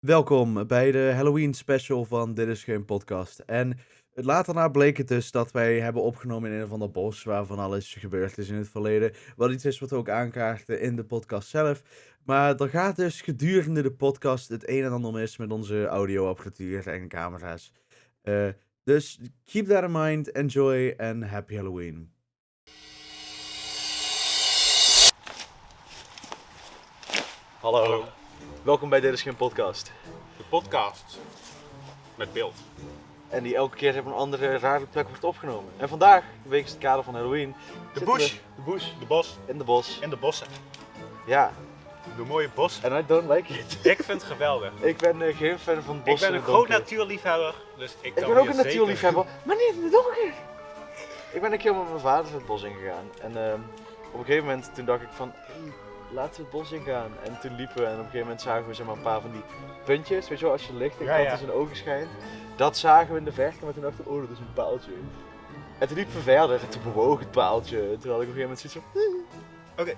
Welkom bij de Halloween special van Dit is Geen Podcast. En later na bleek het dus dat wij hebben opgenomen in een of ander bos waar van alles gebeurd is in het verleden. Wat iets is wat we ook aankaarten in de podcast zelf. Maar er gaat dus gedurende de podcast het een en ander mis met onze audioapparatuur en camera's. Dus keep that in mind, enjoy en happy Halloween. Hallo. Welkom bij Dit is Geen Podcast. De podcast met beeld. En die elke keer op een andere rare plek wordt opgenomen. En vandaag, wegens het kader van Halloween, De bush. De bush. De bos. In de bos. En de bossen. Ja, De mooie bos. en I don't like it. Ik vind het geweldig. Ik ben geen fan van Ik bossen. ben een en groot donker. natuurliefhebber, dus ik Ik kan ben ook hier een zeker- natuurliefhebber, maar niet in het donker. Ik ben een keer met mijn vader het bos ingegaan. En op een gegeven moment toen dacht ik van, hey, laten we het bos ingaan. En toen liepen we en op een gegeven moment zagen we zeg maar, een paar van die puntjes. Weet je wel, als je licht in Ja, ja. in zijn ogen schijnt. Dat zagen we in de verte, maar toen dachten we, oh dat is een paaltje. En toen liepen we verder en toen bewoog het paaltje. Terwijl ik op een gegeven moment zoiets van, Oké.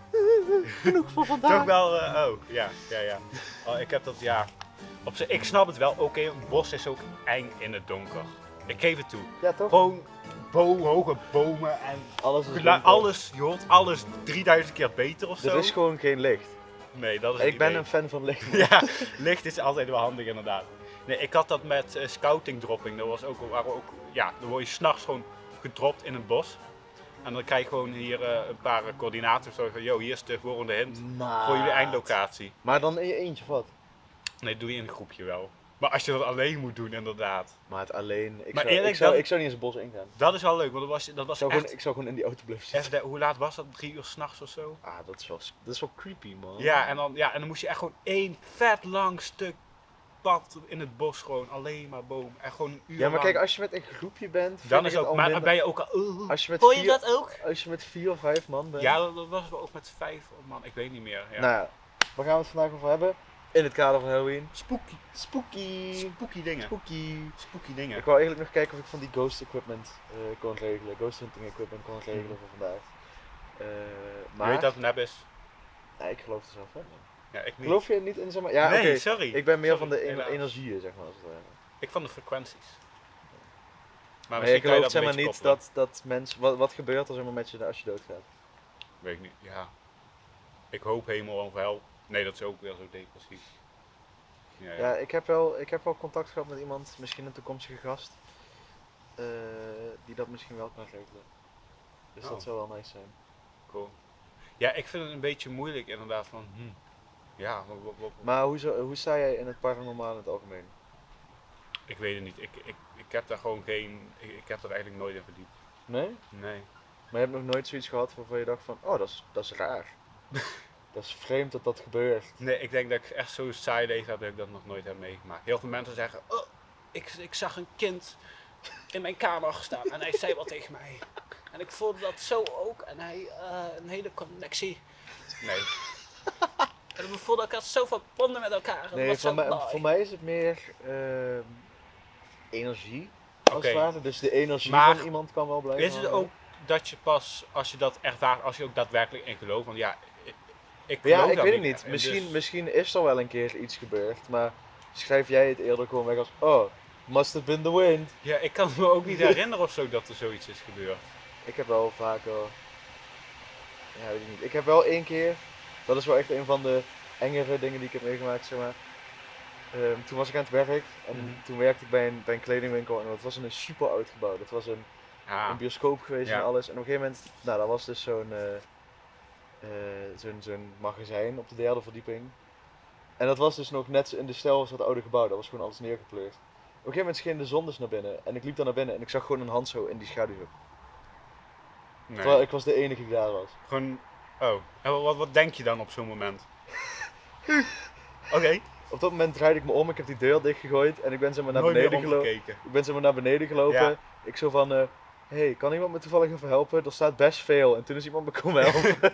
genoeg voor vandaag. Toch wel, ja. Oh, ik heb dat, ja. Ik snap het wel, oké, een bos is ook eng in het donker. Ik geef het toe. Ja toch? Gewoon hoge bomen en Alles is donker. alles, je hoort alles 3000 keer beter of zo. Er is gewoon geen licht. Nee, dat is het Ik ben idee. een fan van licht. Ja, licht is altijd wel handig inderdaad. Nee, ik had dat met scouting dropping. Dat was ook, ja, dan word je s'nachts gewoon gedropt in een bos. En dan krijg je gewoon hier een paar coördinaten. Zo van, yo, hier is de volgende hint voor jullie eindlocatie. Maar dan in je eentje of wat? Nee, dat doe je in een groepje wel. Maar als je dat alleen moet doen, inderdaad. Maar het alleen. Maar Ik eerlijk, zou dan- niet eens het bos ingaan. Dat is wel leuk, want dat was echt... Ik zou gewoon in die auto blijven zitten. Hoe laat was dat? 3 uur s'nachts of zo? Ah, dat is wel creepy, man. Ja, en dan moest je echt gewoon één vet lang stuk pad in het bos gewoon. Alleen maar boom. En gewoon een uur Ja, maar lang. kijk, als je met een groepje bent. vind Dan ik is het ook, al maar minder- ben je ook al... Als je met Hoor je vier- dat ook? Als je met 4 of 5 man bent. Ja, dat was wel ook met 5 man, ik weet niet meer. Ja. Nou ja, waar gaan we het vandaag over hebben? In het kader van Halloween. Spooky. Spooky. Spooky dingen. Spooky. Spooky dingen. Ik wou eigenlijk nog kijken of ik van die ghost equipment kon regelen. Ghost hunting equipment kon regelen voor vandaag. Maar. Weet je dat het nep is? Nee, ik geloof er zelf wel in. Ja, ik niet. Geloof je niet in zeg maar? Ja, nee, oké. sorry. Ik ben meer Sorry, van de helaas. energieën, zeg maar. Als het ware. Ik van de frequenties. Maar Maar misschien je kan je gelooft dat zeg een maar beetje niet koppelen. dat mensen. Wat gebeurt er zeg maar met je als je doodgaat? Weet ik niet, ja. Ik hoop hemel of hel. Nee, dat is ook weer zo depressief. Ja, Ja, ik heb wel contact gehad met iemand, misschien een toekomstige gast, die dat misschien wel kan regelen. Dus Oh. dat zou wel nice zijn. Cool. Ja, ik vind het een beetje moeilijk inderdaad van, ja, Maar hoe sta jij in het paranormaal in het algemeen? ik weet het niet. Ik heb daar gewoon geen, ik heb er eigenlijk nooit in verdiept. Nee? Nee. Maar je hebt nog nooit zoiets gehad waarvan je dacht van, oh dat is raar. Dat is vreemd dat dat gebeurt. Nee, ik denk dat ik echt zo saai leven heb dat ik dat nog nooit heb meegemaakt. Heel veel mensen zeggen, oh, ik zag een kind in mijn kamer staan en hij zei wat tegen mij. En ik voelde dat zo ook en hij, een hele connectie. Nee. En ik voelde dat ik had zoveel bonden met elkaar. Dat Nee, was zo mooi. voor mij is het meer energie. Als Oké. het ware. Dus de energie Maar van iemand kan wel blijven Is het hangen. ook dat je pas, als je dat ervaart, als je ook daadwerkelijk in gelooft? Want ja, ik Ja, geloof ik dat weet het niet. En Misschien, dus- misschien is er wel een keer iets gebeurd, maar schrijf jij het eerder gewoon weg als, oh, must have been the wind. Ja, ik kan me ook niet herinneren of zo dat er zoiets is gebeurd. Ik heb wel vaker, ja, weet ik niet. Ik heb wel één keer, dat is wel echt een van de engere dingen die ik heb meegemaakt, zeg maar. Toen was ik aan het werk en Mhm. toen werkte ik bij een kledingwinkel en dat was in een super oud gebouw. Dat was een bioscoop geweest Ja. en alles. En op een gegeven moment, nou, dat was dus zo'n magazijn op de 3e verdieping. En dat was dus nog net in de stijl als dat oude gebouw, dat was gewoon alles neergepleurd. Op een gegeven moment scheen de zon dus naar binnen en ik liep daar naar binnen en ik zag gewoon een hand zo in die schaduw. Nee. Terwijl ik was de enige die daar was. Gewoon, oh. En wat denk je dan op zo'n moment? Oké. Op dat moment draaide ik me om, ik heb die deur dichtgegooid en ik ben zeg maar naar Nooit meer beneden gelopen. omgekeken. Ik ben zeg maar naar beneden gelopen. Ja. Ik zo van, hey, kan iemand me toevallig even helpen? Er staat best veel. En toen is iemand me komen helpen.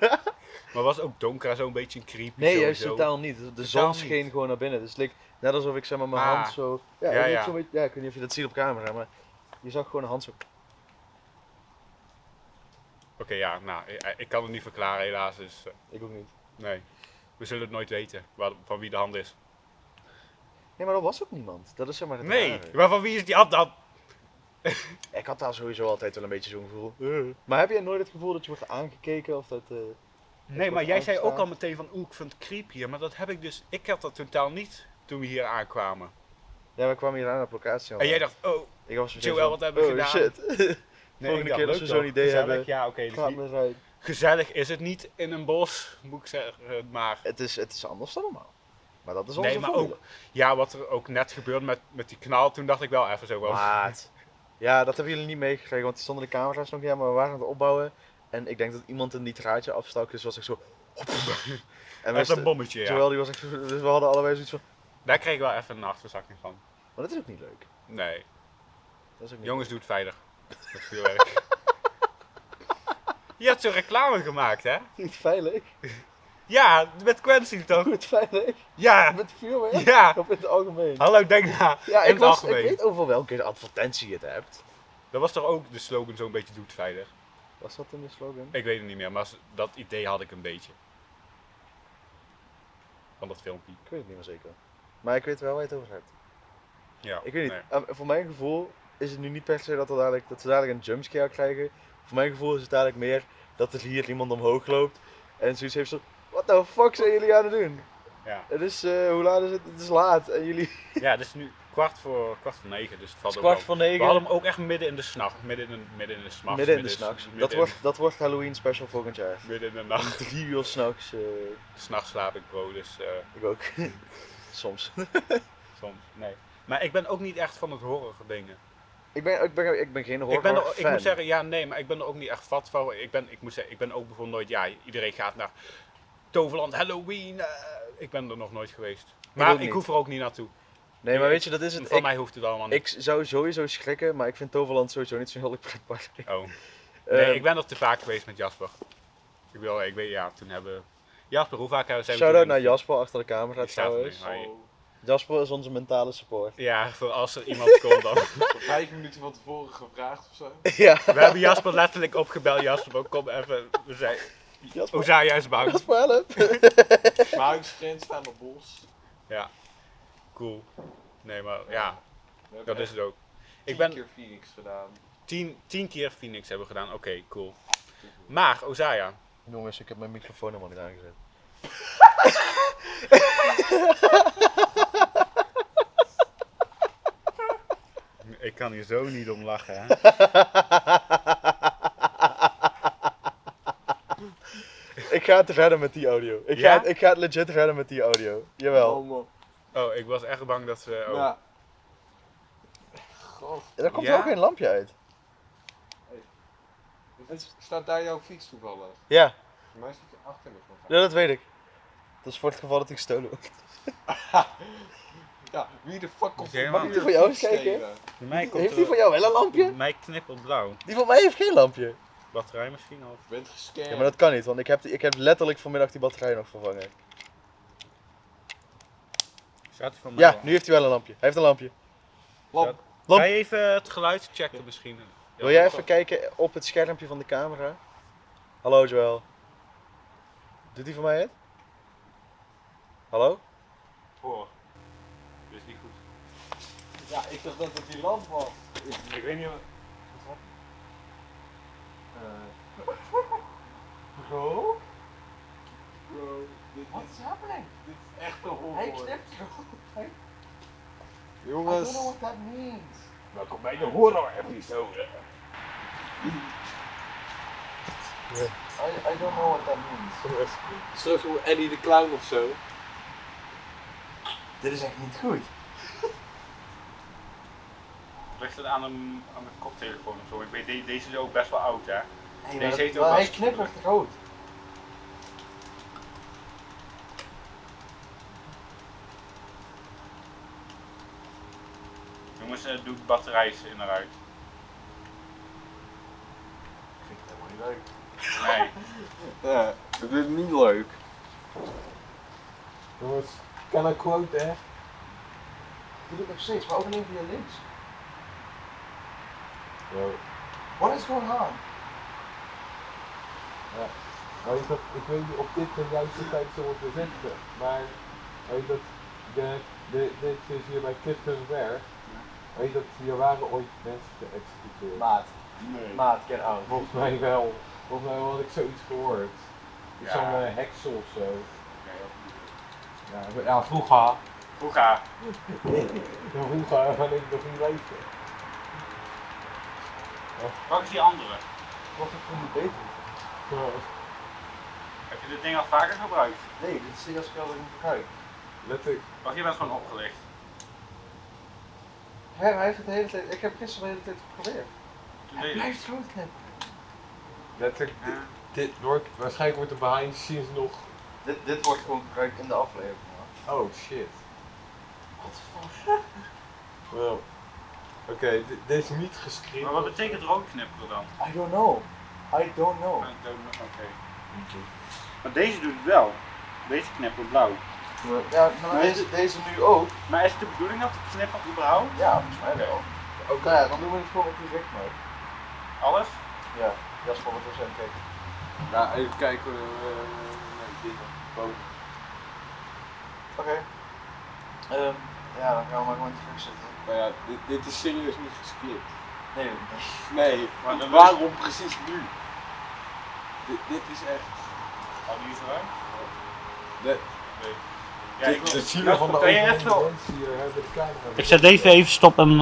Maar was het ook donker en zo'n beetje een creepy Nee, juist sowieso? totaal niet. De Totaal zon niet. scheen gewoon naar binnen. Dus het leek net alsof ik zeg maar mijn Ah. hand zo... Ja, Ja, het leek ja. zo'n beetje- ja, ik weet niet of je dat ziet op camera, maar je zag gewoon een hand zo... Oké, ja, nou, ik kan het niet verklaren helaas, dus Ik ook niet. nee. We zullen het nooit weten van wie de hand is. Nee, maar er was ook niemand. Dat is zeg maar het Nee, rare. maar van wie is die app dan? Ik had daar sowieso altijd wel een beetje zo'n gevoel. Maar heb jij nooit het gevoel dat je wordt aangekeken of dat... Nee, maar wordt jij zei ook aangestaan. al meteen van, ik vind het creepy hier. Maar dat heb ik dus, ik had dat totaal niet toen we hier aankwamen. Ja, we kwamen hier aan op locatie. En jij dacht, Ik was Joël, wat hebben we gedaan? Shit. nee, Volgende keer als we zo'n idee gezellig, hebben, ja, oké. dus gaat niet- me rijden. gezellig is het niet in een bos, moet ik zeggen, maar... Het is anders dan normaal. Maar dat is onze Nee, maar formule. ook, ja, wat er ook net gebeurde met die knal, toen dacht ik wel even zo van... Maat. Ja, dat hebben jullie niet meegekregen, want er stonden de camera's nog niet aan, maar we waren aan het opbouwen. En ik denk dat iemand een nitraatje afstak, dus was ik zo... En Met een bommetje, ja. Joël die was echt, dus we hadden allebei zoiets van... Daar kreeg ik wel even een hartverzakking van. Maar dat is ook niet leuk. Nee, Dat is ook niet jongens, doe het veilig. Dat is vuurwerk. Je hebt zo'n reclame gemaakt, hè? leuk. Niet veilig. Ja, met Quincy toch? Goed veilig. Ja, Met vuurwerk. ja. Of in het algemeen. Hallo, denk na. Ja, In ik het algemeen. weet over welke advertentie je het hebt. Dat was toch ook de slogan zo'n beetje doe het veilig? Was dat in de slogan? Ik weet het niet meer, maar dat idee had ik een beetje. Van dat filmpje. Ik weet het niet meer zeker. Maar ik weet wel waar je het over hebt. Ja, Ik weet niet, nee. voor mijn gevoel is het nu niet per se dat we dadelijk een jumpscare krijgen. Voor mijn gevoel is het dadelijk meer dat er hier iemand omhoog loopt en zoiets heeft zo... What the fuck zijn jullie aan het doen? Ja. Het is, hoe laat is het? Het is laat en jullie... Ja, het is nu kwart voor 9, dus het valt Het ook is wel. 8:45. We hadden hem ook echt midden in de snacht, midden in de s'nachts. Midden in de s'nachts. Dat wordt Halloween special volgend jaar. Midden in de nacht. 3 uur s'nachts. S'nachts slaap ik, bro, dus Ik ook. Soms. soms, nee. Maar ik ben ook niet echt van het horror dingen. Ik ben geen horror Ik moet zeggen, ja, nee, maar ik ben er ook niet echt vat van. Ik moet zeggen, ik ben ook bijvoorbeeld nooit, ja, iedereen gaat naar Toverland, Halloween. Ik ben er nog nooit geweest. Maar ook ik niet. hoef er ook niet naartoe. Nee, maar weet je, dat is het. Van mij hoeft het allemaal niet. Ik zou sowieso schrikken, maar ik vind Toverland sowieso niet zo'n heel leuk pretpark. Oh. Nee, ik ben er te vaak geweest met Jasper. Ik weet, ja, toen hebben... Jasper, hoe vaak zijn we Shout-out toen naar in- Jasper achter de camera Die staat er trouwens. nu. Hoi. Jasper is onze mentale support. Ja, voor als er iemand komt dan. 5 minuten van tevoren gevraagd of zo. Ja. We hebben Jasper letterlijk opgebeld. Jasper, kom even. We zijn... Jasper, Ozaja is bang. Jasper, help. Verhuisgrens staan op bos. Ja, cool. Nee, maar ja, We hebben dat is het ook. Ik 10 ben keer Phoenix gedaan. 10 keer Phoenix hebben we gedaan. Oké, cool. Maar, Ozaja. Jongens, ik heb mijn microfoon helemaal niet aangezet. Ik kan hier zo niet om lachen, hè. Ik ga het redden met die audio. Ja? Ik ga het legit redden met die audio. Jawel. man. Oh, ik was echt bang dat we... Oh. Ja. God. Er komt Ja? wel geen lampje uit. Staat daar jouw fiets toevallig? Ja, Voor mij zit je achter me van. ja, dat weet ik. Dat is voor het geval dat ik gestolen word. Ja, wie de fuck komt Helemaal. er Moet die voor jou eens kijken? Bij mij komt Heeft die van jou wel een lampje? Mij knippelt blauw. Die van mij heeft geen lampje. Batterij misschien al. Je bent gescamd. Ja, maar dat kan niet, want ik heb letterlijk vanmiddag die batterij nog vervangen. Staat hij van mij Ja, al? nu heeft hij wel een lampje. Hij heeft een lampje. Lamp. Lamp. Ga je even het geluid checken misschien? Wil jij even kijken op het schermpje van de camera? Hallo Joël. Doet hij voor mij het? Hallo? Hoor. Dit is niet goed. Ja, ik dacht dat het die lamp was. Ik weet niet wat... Bro? Bro, dit is happening? Dit is echt een horror. Jongens. that means. Welkom bij de horror episode. I don't know what that means. Het is terug hoe Eddie de Clown of zo. Dit is echt niet goed. Ligt het aan een koptelefoon of zo? Ik weet, deze is ook best wel oud, hè? Hey, Deze heeft ook maar wel- hij knippert rood. Jongens, doe de batterij eens in en uit. Ik vind het helemaal niet leuk. Nee. Ja, ik vind het niet leuk. Jongens, can I quote hè? Ik doe het nog steeds, maar ook alleen via links. Bro, What is going on? weet dat, ik weet niet of dit de juiste tijd zou moeten zetten, maar weet dat de Dit is hier bij Kippenberg. Weet je dat hier waren ooit mensen geëxecuteerd? Maat. Nee. Maat, get out. Volgens mij wel. Volgens mij had ik zoiets gehoord. Ja. Zo'n heksel of zo. Ja, vroeger. Vroeger. Ja, vroeger had ik nog niet leven. Wat is die andere? Was het gewoon niet beter? Heb je dit ding al vaker gebruikt? Nee, dit is de eerste keer dat ik hem gebruik. Letterlijk. Of je bent gewoon opgelicht? Hij heeft het de hele tijd, ik heb gisteren de hele tijd geprobeerd. Toen Hij deed je blijft groot knippen. Letterlijk. het. Dit wordt, waarschijnlijk wordt de behind the scenes nog. Dit wordt gewoon gebruikt in de aflevering. Oh shit. What the fuck? Wel. Oké, dit is niet gescript. Maar wat betekent roodknipperen dan? I don't know. I don't know. Oké. Maar deze doet het wel. Deze knippert blauw. Ja, maar Maar deze nu ook. Maar is het de bedoeling dat het knippert überhaupt? Ja, volgens mij wel. Oké, nou ja, dan doen we het gewoon op die richtmode. Alles? Ja, Jasper wordt er zo kijken. Ja, even kijken naar die dingen. Boven. Oké. Ja, dan gaan we maar gewoon terug zitten. Maar ja, dit is serieus niet gescript. Nee, Nee, Maar dan waarom precies nu? Dit is echt. Al die eruit? Nee. Ja, ik de zielen van de kan je overleden even... mensen hier hebben de camera. Ik zet deze even stop en...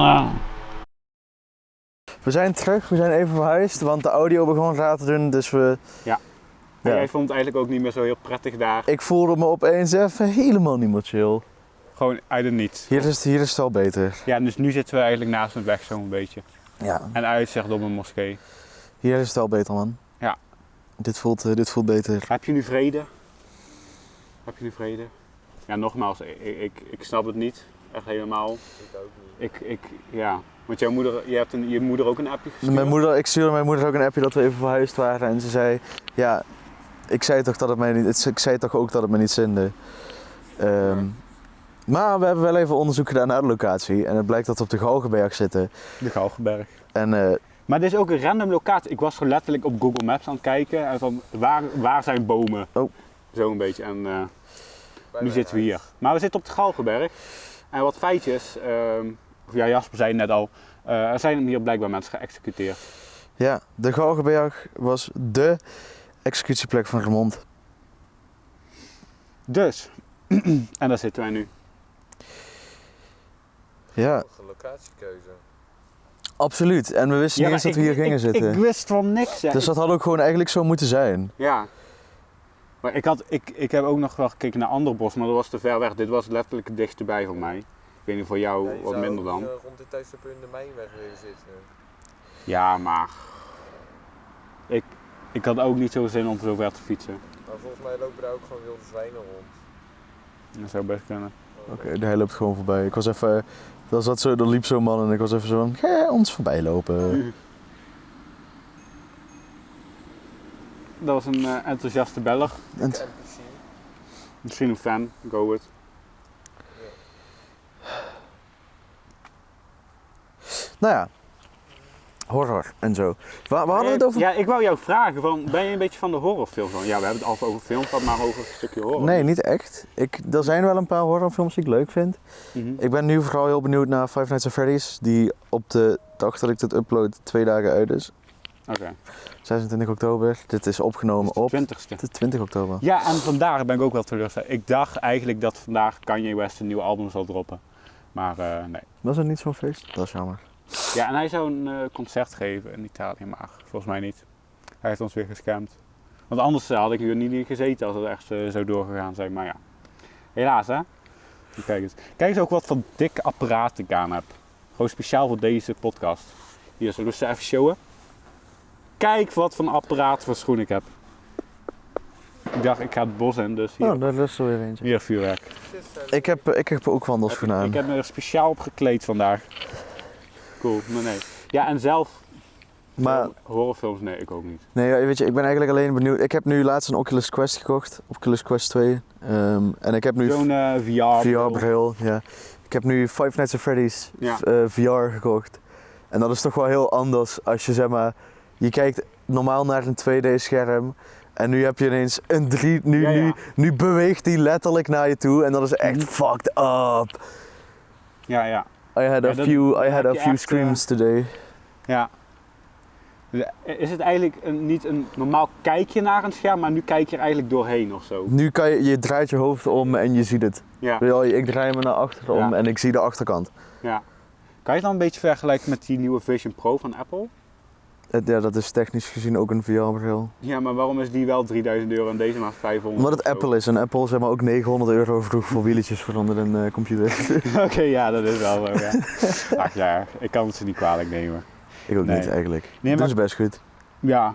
we zijn terug, we zijn even verhuisd, want de audio begon raar te doen, dus we... Ja. Ja. Jij vond het eigenlijk ook niet meer zo heel prettig daar. Ik voelde me opeens even helemaal niet meer chill. Gewoon uit het niets. Hier is het wel beter. Ja, dus nu zitten we eigenlijk naast een weg zo'n beetje. Ja, En uitzicht op een moskee. hier is het wel beter, man. Ja. Dit voelt beter. Heb je nu vrede? Heb je nu vrede? Ja, nogmaals, ik snap het niet. Echt helemaal. Ik ook niet. Ja. Want jouw moeder, je hebt je moeder ook een appje gestuurd? Ik stuurde mijn moeder ook een appje dat we even verhuisd waren en ze zei, ja, ik zei toch ook dat het mij niet zinde. Maar we hebben wel even onderzoek gedaan naar de locatie en het blijkt dat we op de Galgenberg zitten. De Galgenberg. En Maar dit is ook een random locatie. Ik was gewoon letterlijk op Google Maps aan het kijken en van waar zijn bomen? Oh. Zo een beetje. En nu zitten we hier. Maar we zitten op de Galgenberg. En wat feitjes, ja, Jasper zei het net al, er zijn hier blijkbaar mensen geëxecuteerd. ja, de Galgenberg was dé executieplek van Remond. Dus, en daar zitten wij nu. Ja, Een locatiekeuze. absoluut. En we wisten niet eens dat we hier gingen zitten. Ik wist van niks. Hè. Dus dat had ook gewoon eigenlijk zo moeten zijn. Ja. Maar ik heb ook nog wel gekeken naar andere bos, maar dat was te ver weg. Dit was letterlijk het dichtste bij voor mij. Ik weet niet voor jou wat minder dan. Rond dit tijdstip in de mijnweg willen zitten. Ja, maar ik had ook niet zo zin om zo ver te fietsen. Maar volgens mij lopen daar ook gewoon wilde zwijnen rond. Dat zou best kunnen. Oké, hij loopt gewoon voorbij. Ik was even, er liep zo'n man en ik was even zo van, ga ons voorbij lopen. Dat was een enthousiaste beller. En NPC. Misschien een fan, go with. nou ja, horror en zo. We hadden het over... Ja, ik wou jou vragen, ben je een beetje van de horrorfilms? Ja, we hebben het al over films gehad, maar over een stukje horror. Nee, niet echt. Er zijn wel een paar horrorfilms die ik leuk vind. Mhm. Ik ben nu vooral heel benieuwd naar Five Nights at Freddy's, die op de dag dat ik dit upload 2 dagen uit is. Oké. 26 oktober. Dit is opgenomen op 20ste. de 20 oktober. Ja, en vandaag ben ik ook wel teleurgesteld. Ik dacht eigenlijk dat vandaag Kanye West een nieuw album zou droppen. Maar nee. Was het niet zo'n feest? Dat is jammer. Ja, en hij zou een concert geven in Italië, maar volgens mij niet. Hij heeft ons weer gescamd. Want anders had ik hier niet gezeten als het echt zo doorgegaan zijn. Maar ja, helaas hè. Kijk eens ook wat voor dikke apparaten ik aan heb. Gewoon speciaal voor deze podcast. Hier, zullen we ze even showen? Kijk wat voor een apparaat voor schoen ik heb. Ik dacht, ik ga het bos in, dus hier. Oh, daar is er weer eentje. Hier vuurwerk. Ik heb ook wandelschoenen aan. Ik heb me er speciaal op gekleed vandaag. Cool, maar nee. Ja, en zelf Maar horrorfilms, nee, ik ook niet. nee, weet je, ik ben eigenlijk alleen benieuwd. Ik heb nu laatst een Oculus Quest gekocht. Oculus Quest 2. En ik heb nu Zo'n VR. VR-bril. Ja. Ik heb nu Five Nights at Freddy's Ja. VR gekocht. En dat is toch wel heel anders als je zeg maar... Je kijkt normaal naar een 2D-scherm. En nu heb je ineens een 3, Ja. nu beweegt die letterlijk naar je toe en dat is echt fucked up. Ja. I had a dat- few, dan I had heb a je few echt, screams today. Ja. Dus is het eigenlijk niet een normaal kijkje naar een scherm, maar nu kijk je er eigenlijk doorheen of zo? Nu kan je draait je hoofd om en je ziet het. Ja. Ik draai me naar achteren om Ja. en ik zie de achterkant. Ja. Kan je het dan een beetje vergelijken met die nieuwe Vision Pro van Apple? Ja, dat is technisch gezien ook een VR-bril. Ja, maar waarom is die wel €3000 en deze maar 500? Omdat het of zo? Apple is en Apple zeg maar ook €900 vroeg voor wieletjes voor onder een computer. Oké, ja, dat is wel zo, ja. Ach ja, ik kan het ze niet kwalijk nemen. Ik ook Nee. niet eigenlijk. Nee, Dat maar, is best goed. ja,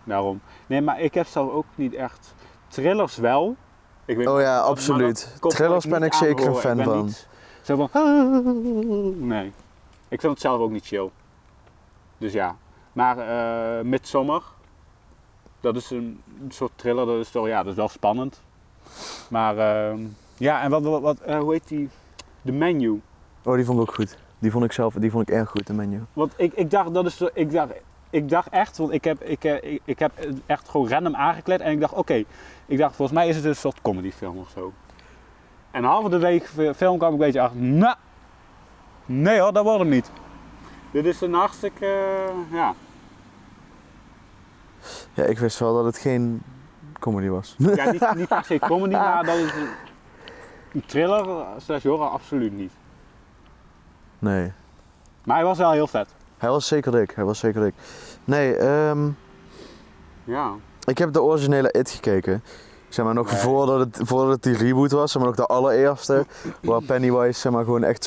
daarom. Nee, maar ik heb zelf ook niet echt... Thrillers wel. Ik weet, Oh ja, maar absoluut. dat komt Thrillers niet ben ik aan zeker een horen. fan Ik ben van. niet zo van... Nee. Ik vind het zelf ook niet chill. Dus ja. Maar Midsommar, dat is een soort thriller, dat is toch, ja, dat is wel spannend. Maar ja, en hoe heet die? De Menu. Oh, die vond ik ook goed. Die vond ik erg goed, de menu. Want ik dacht, dat is zo, ik dacht echt, want ik heb echt gewoon random aangekleed en ik dacht, oké, ik dacht volgens mij is het een soort comedyfilm of zo. En halverwege film kwam ik een beetje achter, nou, nee hoor, dat wordt hem niet. Dit is een hartstikke, ja. Ja, ik wist wel dat het geen comedy was. Ja, niet per se comedy, maar dat is een thriller slash horror absoluut niet. Nee. Maar hij was wel heel vet. Hij was zeker dik. Nee, Ja. ik heb de originele It gekeken. Zeg maar nog Nee. voordat het die reboot was, zeg maar nog de allereerste. Waar Pennywise zeg maar gewoon echt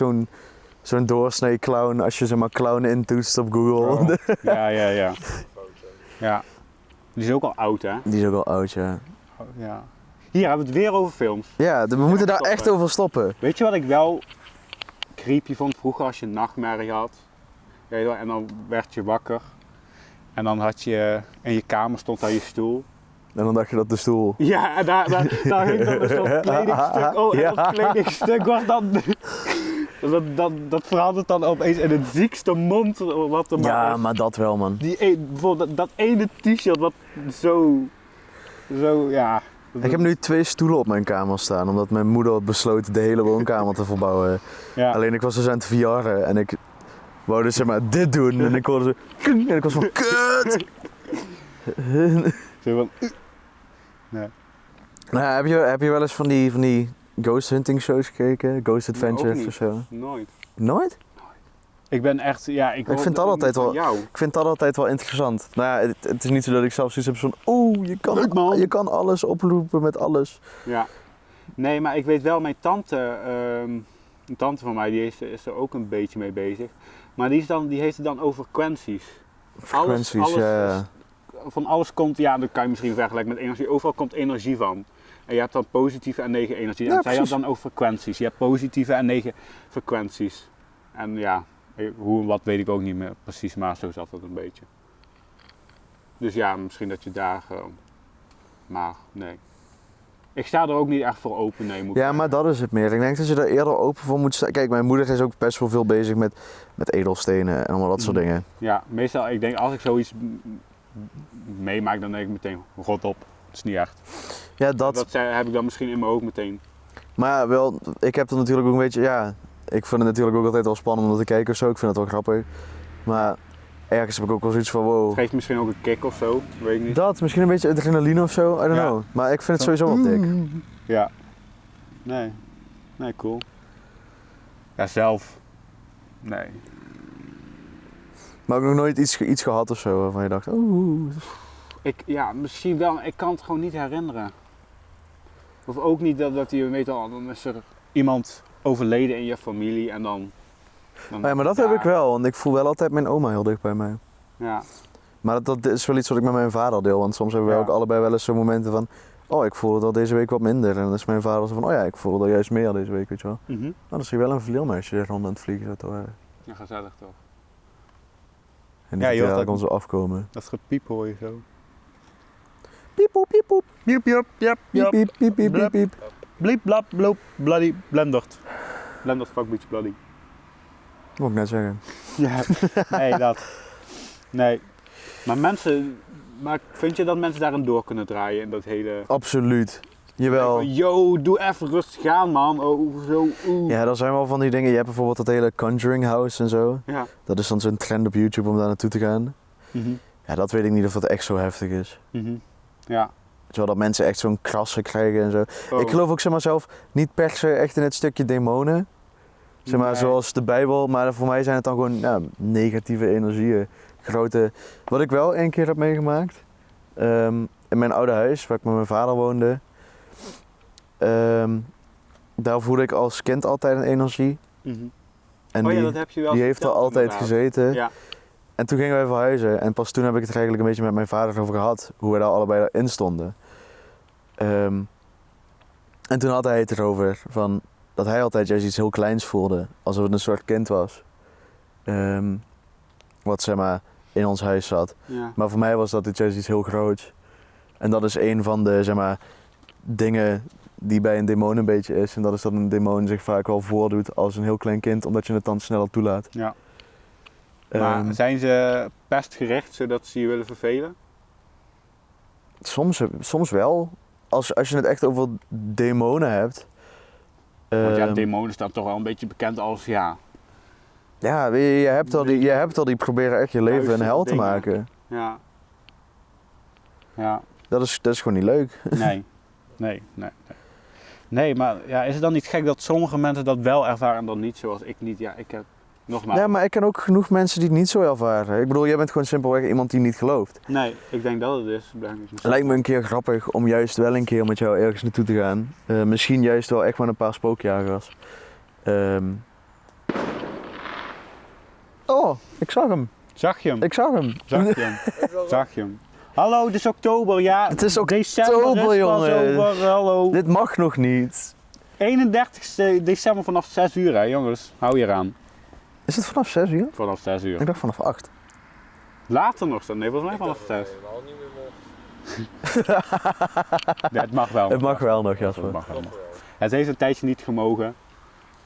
zo'n doorsnee clown, als je zeg maar clown intoetst op Google. Oh. Ja. Ja. Die is ook al oud, hè? Die is ook al oud, ja. Oh, ja. Hier hebben we het weer over films. Ja, we moeten daar stoppen. echt over stoppen. Weet je wat ik wel creepy vond vroeger als je een nachtmerrie had? Weet je wel, en dan werd je wakker. En dan had je in je kamer stond daar je stoel. En dan dacht je dat de stoel. Ja, en daar hing dan een soort kledingstuk. Oh, en Ja. dat kledingstuk was dan... Dat verandert dan opeens in het ziekste mond wat er maar Ja, is. maar dat wel, man. Bijvoorbeeld dat ene t-shirt wat zo, ja. Ik heb nu 2 stoelen op mijn kamer staan, omdat mijn moeder had besloten de hele woonkamer te verbouwen. Ja. Alleen ik was dus aan het VR'en en ik wou dus zeg maar dit doen en ik hoorde zo kling, en ik was van kut! Zo van, Nou, heb je wel eens van die ghost hunting shows gekeken? Ghost Adventures niet. of zo? nooit. Nooit? Ik ben echt, ja, ik hoop vind dat altijd niet van wel- jou. Ik vind dat altijd wel interessant. Nou ja, het is niet zo dat ik zelf zoiets heb van Leuk, man. je kan alles oproepen met alles. Ja. Nee, maar ik weet wel, mijn tante, een tante van mij, die is er ook een beetje mee bezig. Maar die heeft het dan over frequenties. Frequenties, alles ja. Van alles komt, ja, dat kan je misschien vergelijken met energie. Overal komt energie van. En je hebt dan positieve en negatieve energie. Ja, en zij had precies. dan over frequenties. Je hebt positieve en negatieve frequenties. En ja, hoe en wat weet ik ook niet meer precies, maar zo zat het een beetje. Dus ja, misschien dat je daar, maar nee. Ik sta er ook niet echt voor open, nee. Moet ik Ja, maar zeggen. dat is het meer. Ik denk dat je er eerder open voor moet staan. Kijk, mijn moeder is ook best wel veel bezig met edelstenen en allemaal dat soort Mhm. dingen. Ja, meestal, ik denk als ik zoiets meemaak, dan denk ik meteen, rot op. Dat is niet echt. Ja, Dat heb ik dan misschien in mijn hoofd meteen. Maar ja, wel, ik heb er natuurlijk ook een beetje, ja, ik vind het natuurlijk ook altijd wel spannend om te kijken of zo. Ik vind het wel grappig. Maar ergens heb ik ook wel zoiets van, wow. Het geeft misschien ook een kick of zo, weet ik niet. Dat, misschien een beetje adrenaline of zo, I don't Ja. know. Maar ik vind het sowieso wel dik. Ja. Nee, cool. Ja, zelf. Nee. Maar ook nog nooit iets gehad of zo waarvan je dacht, Ja, misschien wel, maar ik kan het gewoon niet herinneren. Of ook niet dat je weet al, dan is er iemand overleden in je familie en dan... Ja, maar dat heb ik wel, want ik voel wel altijd mijn oma heel dicht bij mij. Ja, Maar dat is wel iets wat ik met mijn vader deel, want soms hebben wij Ja. ook allebei wel eens zo'n momenten van, oh, ik voel het al deze week wat minder. En dan is mijn vader zo van, oh ja, ik voel het al juist meer deze week, weet je wel. Nou, dan zie je wel een vleermuisje rond aan het vliegen. Zo, toch? ja, gezellig toch. En Ja, die je hoort eigenlijk dat- ons zo afkomen. Dat gepiep hoor je zo. Piep, poep, piep, poep. Piep, piep, piep, Piep, piep, piep, piep, piep, piep. Bliep, blap, bloop, bloody, blendert. Blendert, fuck, beach, bloody. Moet ik net zeggen. Ja, nee, dat. Nee. Maar mensen Maar vind je dat mensen daarin door kunnen draaien in dat hele... Absoluut. Jawel. Van, yo, doe even rustig aan man. Oh, zo, oeh. Ja, dat zijn wel van die dingen. Je hebt bijvoorbeeld dat hele Conjuring House en zo. Ja. Dat is dan zo'n trend op YouTube om daar naartoe te gaan. Mhm. Ja, dat weet ik niet of dat echt zo heftig is. Mhm. Ja. Terwijl dat mensen echt zo'n krassen krijgen en zo. Oh. Ik geloof ook zeg maar zelf niet per se echt in het stukje demonen. Zeg maar Nee. zoals de Bijbel, maar voor mij zijn het dan gewoon negatieve energieën. Grote. Wat ik wel één keer heb meegemaakt. In mijn oude huis, waar ik met mijn vader woonde. Daar voelde ik als kind altijd een energie. Mhm. En Oh ja, die, dat heb je wel die heeft er verteld, altijd inderdaad. gezeten. Ja. En toen gingen wij verhuizen. En pas toen heb ik het er eigenlijk een beetje met mijn vader over gehad. Hoe we daar allebei in stonden. En toen had hij het erover. Van, dat hij altijd juist iets heel kleins voelde. Alsof het een soort kind was. Wat zeg maar in ons huis zat. Ja. Maar voor mij was dat juist iets heel groots. En dat is een van de zeg maar, dingen die bij een demon een beetje is. En dat is dat een demon zich vaak wel voordoet als een heel klein kind. Omdat je het dan sneller toelaat. Ja. Maar zijn ze pestgericht zodat ze je willen vervelen? Soms wel. Als je het echt over demonen hebt. Want ja, Ehm, demonen staan toch wel een beetje bekend als ja. Ja, je hebt al die proberen echt je leven een Duistere hel te dingen. maken. Ja. Ja. Dat is gewoon niet leuk. Nee. Nee, maar ja, is het dan niet gek dat sommige mensen dat wel ervaren en dan niet, zoals ik niet? Ja, ik heb nogmaals. Ja, maar ik ken ook genoeg mensen die het niet zo ervaren. Ik bedoel, jij bent gewoon simpelweg iemand die niet gelooft. Nee, ik denk dat het is. Denk ik. Het lijkt me een keer grappig om juist wel een keer met jou ergens naartoe te gaan. Misschien juist wel echt met een paar spookjagers. Oh, ik zag hem. Zag je hem? Ik zag hem. Zag je hem? Zag je hem? Hallo, het is oktober, ja. Het is December oktober, is pas jongen. over, hallo. Dit mag nog niet. 31 december vanaf 6 uur, hè jongens. Hou je eraan. Is het vanaf 6 uur? Vanaf 6 uur. Ik dacht vanaf 8. Later nog dan? Nee, volgens mij vanaf 6. Helemaal niet meer mocht. Ja, het mag wel. Het mag wel nog, Het Jasper. mag wel. Het heeft een tijdje niet gemogen.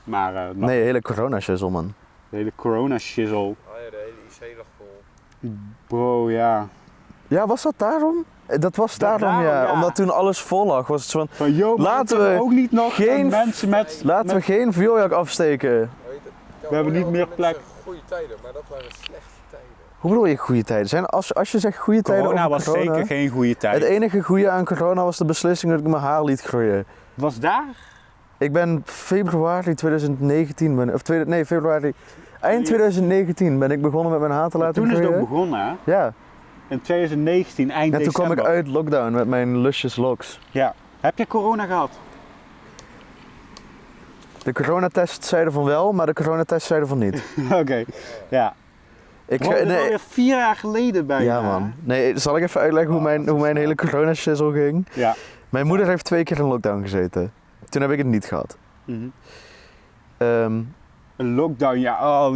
Maar het mag. Nee, hele corona-shizzle, man. De hele corona-shizzle. Oh ja, de hele IC lag vol. Bro, ja. Ja, was dat daarom? Dat was daarom, daarom, ja. ja. Omdat toen alles vol lag, was het zo van... Van, yo, maar Laten we we kunnen ook niet nog geen mensen met... Laten we geen vuurwerk afsteken. Weet je, We hebben niet meer plek. Goede tijden, maar dat waren slechte tijden. Hoe bedoel je goede tijden? Als je zegt goede tijden Corona over was corona... zeker geen goede Het tijd. enige goede aan corona was de beslissing dat ik mijn haar liet groeien. Was daar? Ik ben februari 2019... Eind 2019 ben ik begonnen met mijn haar te laten Toen is het groeien. ook begonnen, hè? Ja. In 2019, eind En toen december. kwam ik uit lockdown met mijn lusjes locks. Ja. Heb je corona gehad? De coronatest zeiden van wel, maar de coronatest zeiden van niet. Oké. Ja. Ik, Wow, dat is nee, alweer 4 jaar geleden bijna. ja man. Nee, zal ik even uitleggen hoe mijn hele corona-shizzle ging? Ja. Mijn moeder heeft 2 keer in lockdown gezeten. Toen heb ik het niet gehad. Mhm. Ehm, Een lockdown, ja. Oh,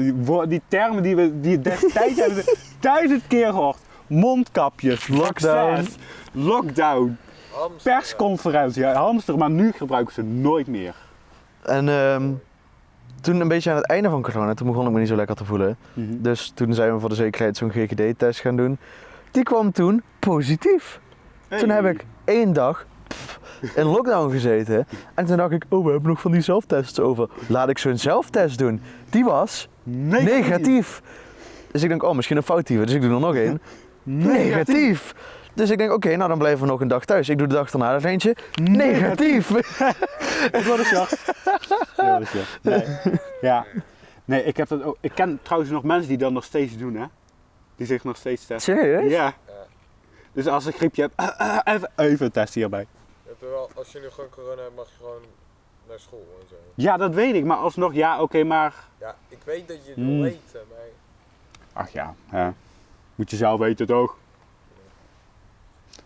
die termen die destijds hebben we 1000 keer gehoord. Mondkapjes, Lockdown. vaccins, lockdown, Hamster, persconferentie, ja, hamster, maar nu gebruiken ze nooit meer. en toen een beetje aan het einde van corona, toen begon ik me niet zo lekker te voelen. Dus toen zijn we voor de zekerheid zo'n GGD-test gaan doen. Die kwam toen positief. Toen heb ik 1 dag in lockdown gezeten. En toen dacht ik, oh, we hebben nog van die zelftests over. Laat ik zo'n zelftest doen. Die was negatief. Dus ik denk, oh, misschien een foutieve. Dus ik doe er nog één. Negatief. Dus ik denk, oké, nou dan blijven we nog een dag thuis. Ik doe de dag daarna er eentje. Negatief. Ik word een zacht. Nee. Ja. Nee, ik heb dat ook. Ik ken trouwens nog mensen die dat nog steeds doen, hè? Die zich nog steeds testen. Serieus? Ja. Dus als ik griepje heb, even een test hierbij. Je hebt er wel, als je nu gewoon corona hebt, mag je gewoon naar school en zo. Ja, dat weet ik, maar alsnog, ja, oké, maar. Ja, ik weet dat je het wil weten, maar... Ach ja, ja. Moet je zelf weten toch?